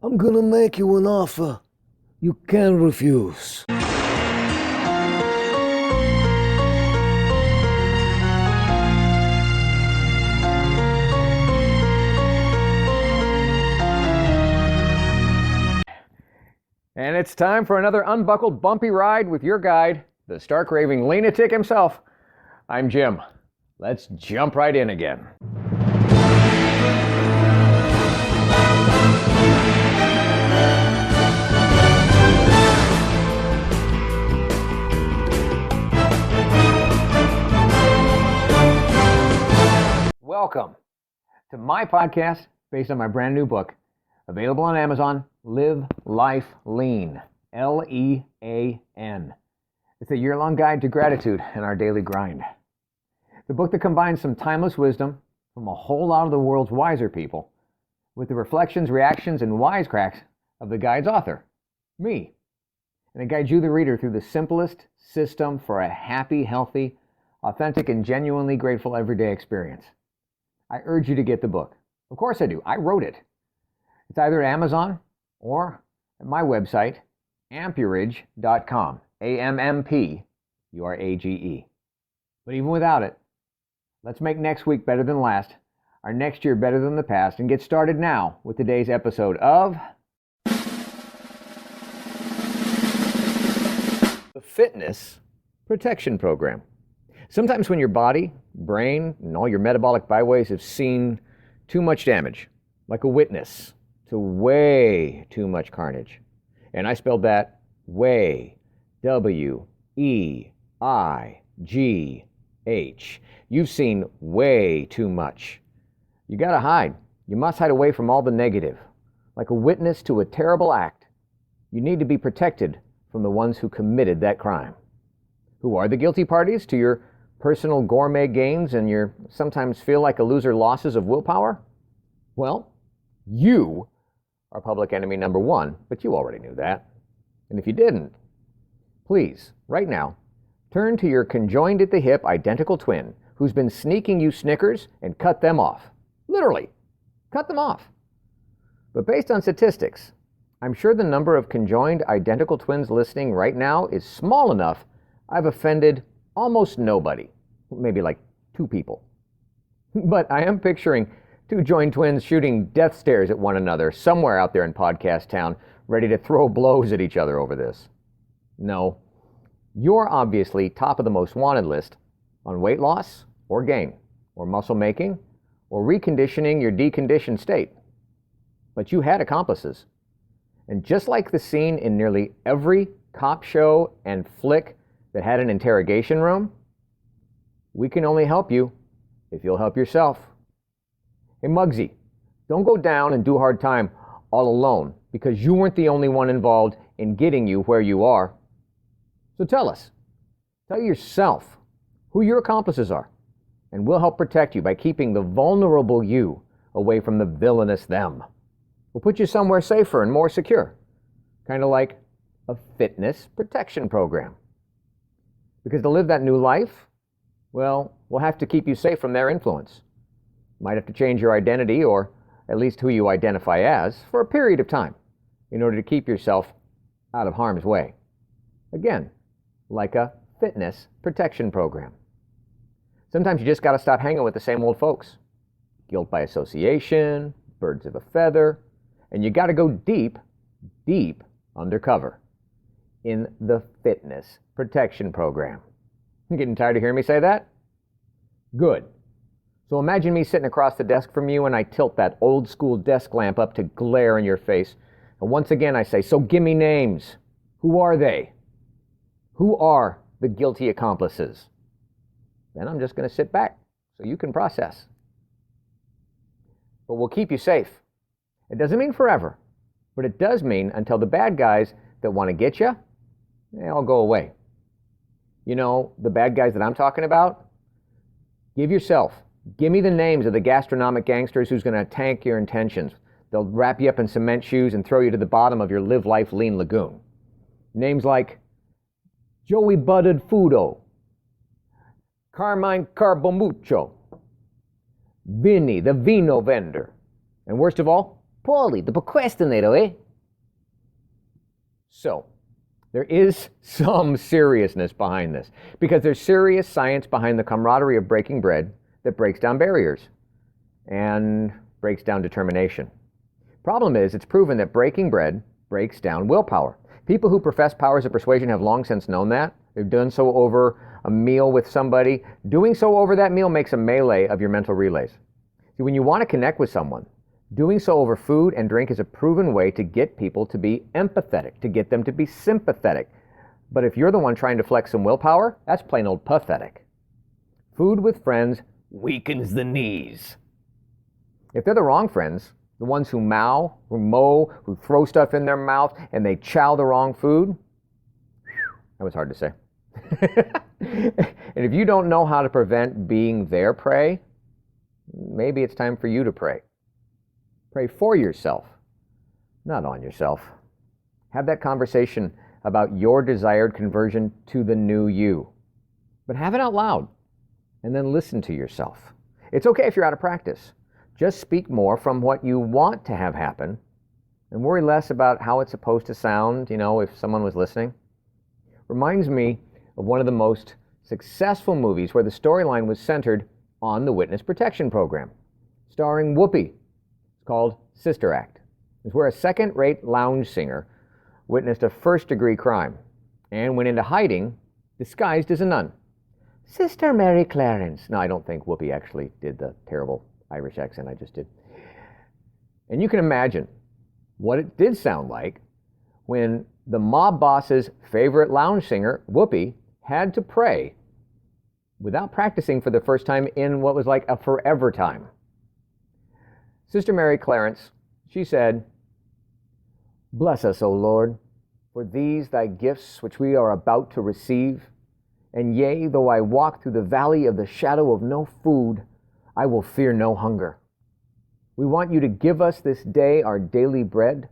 I'm gonna make you an offer you can't refuse. And it's time for another unbuckled, bumpy ride with your guide, the stark raving LEAN-atic himself. I'm Jim. Let's jump right in again. Welcome to my podcast based on my brand new book, available on Amazon, Live Life Lean, L-E-A-N. It's a year-long guide to gratitude and our daily grind. The book that combines some timeless wisdom from a whole lot of the world's wiser people with the reflections, reactions, and wisecracks of the guide's author, me. And it guides you, the reader, through the simplest system for a happy, healthy, authentic, and genuinely grateful everyday experience. I urge you to get the book. Of course I do. I wrote it. It's either at Amazon or at my website, ampurage.com. A-M-M-P-U-R-A-G-E. But even without it, let's make next week better than last, our next year better than the past, and get started now with today's episode of the Fitness Protection Program. Sometimes when your body, brain, and all your metabolic byways have seen too much damage, like a witness to way too much carnage. And I spelled that way, W-E-I-G-H. You've seen way too much. You gotta hide. You must hide away from all the negative. Like a witness to a terrible act, you need to be protected from the ones who committed that crime. Who are the guilty parties to your personal gourmet gains and your sometimes feel like a loser losses of willpower? Well, you are public enemy number one, but you already knew that. And if you didn't, please, right now, turn to your conjoined at the hip identical twin who's been sneaking you Snickers and cut them off. Literally, cut them off. But based on statistics, I'm sure the number of conjoined identical twins listening right now is small enough I've offended almost nobody, maybe like 2 people. But I am picturing 2 joined twins shooting death stares at one another somewhere out there in podcast town, ready to throw blows at each other over this. No, you're obviously top of the most wanted list on weight loss or gain, or muscle making, or reconditioning your deconditioned state. But you had accomplices. And just like the scene in nearly every cop show and flick that had an interrogation room, we can only help you if you'll help yourself. Hey Muggsy, don't go down and do hard time all alone because you weren't the only one involved in getting you where you are. So tell yourself who your accomplices are, and we'll help protect you by keeping the vulnerable you away from the villainous them. We'll put you somewhere safer and more secure, kind of like a fitness protection program. Because to live that new life, well, we'll have to keep you safe from their influence. Might have to change your identity, or at least who you identify as, for a period of time in order to keep yourself out of harm's way. Again, like a fitness protection program. Sometimes you just got to stop hanging with the same old folks. Guilt by association, birds of a feather, and you got to go deep, deep undercover in the fitness protection program. You getting tired of hearing me say that? Good. So imagine me sitting across the desk from you and I tilt that old school desk lamp up to glare in your face. And once again I say, so give me names. Who are they? Who are the guilty accomplices? Then I'm just going to sit back so you can process. But we'll keep you safe. It doesn't mean forever, but it does mean until the bad guys that want to get you, they all go away. You know, the bad guys that I'm talking about? Give me the names of the gastronomic gangsters who's going to tank your intentions. They'll wrap you up in cement shoes and throw you to the bottom of your Live Life Lean lagoon. Names like Joey Budded Fudo, Carmine Carbomucho, Vinny the Vino Vendor, and worst of all, Paulie, the procrastinator, eh? So, there is some seriousness behind this, because there's serious science behind the camaraderie of breaking bread that breaks down barriers and breaks down determination. Problem is, it's proven that breaking bread breaks down willpower. People who profess powers of persuasion have long since known that. They've done so over a meal with somebody. Doing so over that meal makes a melee of your mental relays. See, when you want to connect with someone, doing so over food and drink is a proven way to get people to be empathetic, to get them to be sympathetic. But if you're the one trying to flex some willpower, that's plain old pathetic. Food with friends weakens the knees. If they're the wrong friends, the ones who mow, who throw stuff in their mouth, and they chow the wrong food, that was hard to say. And if you don't know how to prevent being their prey, maybe it's time for you to pray. Pray for yourself, not on yourself. Have that conversation about your desired conversion to the new you. But have it out loud, and then listen to yourself. It's okay if you're out of practice. Just speak more from what you want to have happen, and worry less about how it's supposed to sound, if someone was listening. Reminds me of one of the most successful movies where the storyline was centered on the witness protection program, starring Whoopi. It's called Sister Act. It's where a second-rate lounge singer witnessed a first-degree crime and went into hiding disguised as a nun. Sister Mary Clarence. No, I don't think Whoopi actually did the terrible Irish accent I just did. And you can imagine what it did sound like when the mob boss's favorite lounge singer, Whoopi, had to pray without practicing for the first time in what was like a forever time. Sister Mary Clarence, she said, "Bless us, O Lord, for these thy gifts which we are about to receive. And yea, though I walk through the valley of the shadow of no food, I will fear no hunger. We want you to give us this day our daily bread.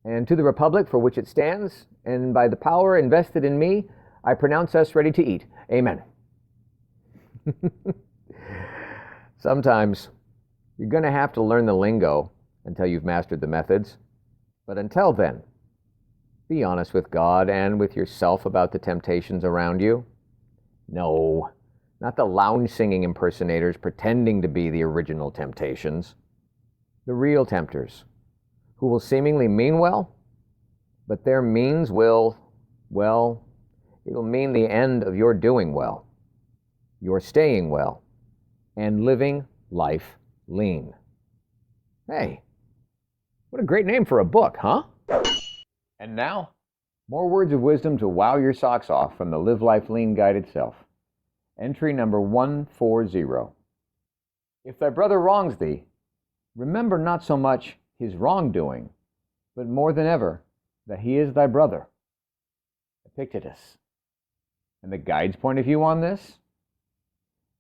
And to the republic for which it stands, and by the power invested in me, I pronounce us ready to eat. Amen." Sometimes you're going to have to learn the lingo until you've mastered the methods. But until then, be honest with God and with yourself about the temptations around you. No, not the lounge singing impersonators pretending to be the original temptations. The real tempters, who will seemingly mean well, but their means will, it'll mean the end of your doing well, your staying well, and living life lean. Hey, what a great name for a book, huh? And now, more words of wisdom to wow your socks off from the Live Life Lean Guide itself. Entry number 140. If thy brother wrongs thee, remember not so much his wrongdoing, but more than ever that he is thy brother. Epictetus. And the guide's point of view on this?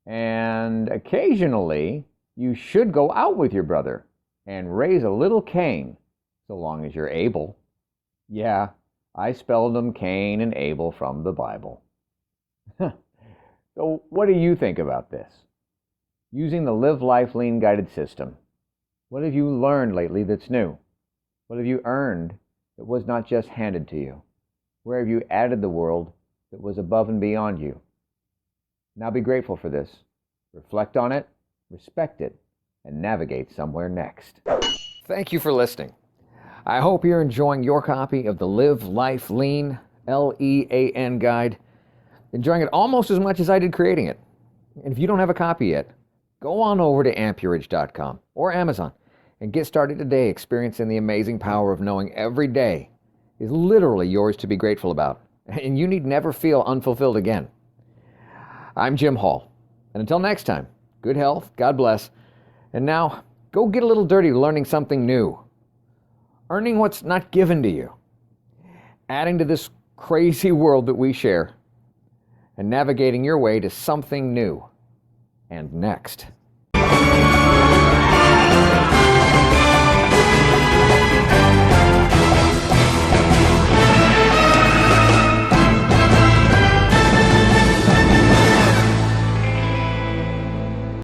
And occasionally, you should go out with your brother and raise a little Cain, so long as you're able. Yeah, I spelled them Cain and Abel from the Bible. So what do you think about this? Using the Live Life Lean guided system, what have you learned lately that's new? What have you earned that was not just handed to you? Where have you added the world that was above and beyond you? Now be grateful for this. Reflect on it, respect it, and navigate somewhere next. Thank you for listening. I hope you're enjoying your copy of the Live Life Lean, LEAN guide. Enjoying it almost as much as I did creating it. And if you don't have a copy yet, go on over to amperage.com or Amazon and get started today experiencing the amazing power of knowing every day is literally yours to be grateful about. And you need never feel unfulfilled again. I'm Jim Hall. And until next time, good health, God bless. And now, go get a little dirty learning something new. Earning what's not given to you. Adding to this crazy world that we share. And navigating your way to something new and next.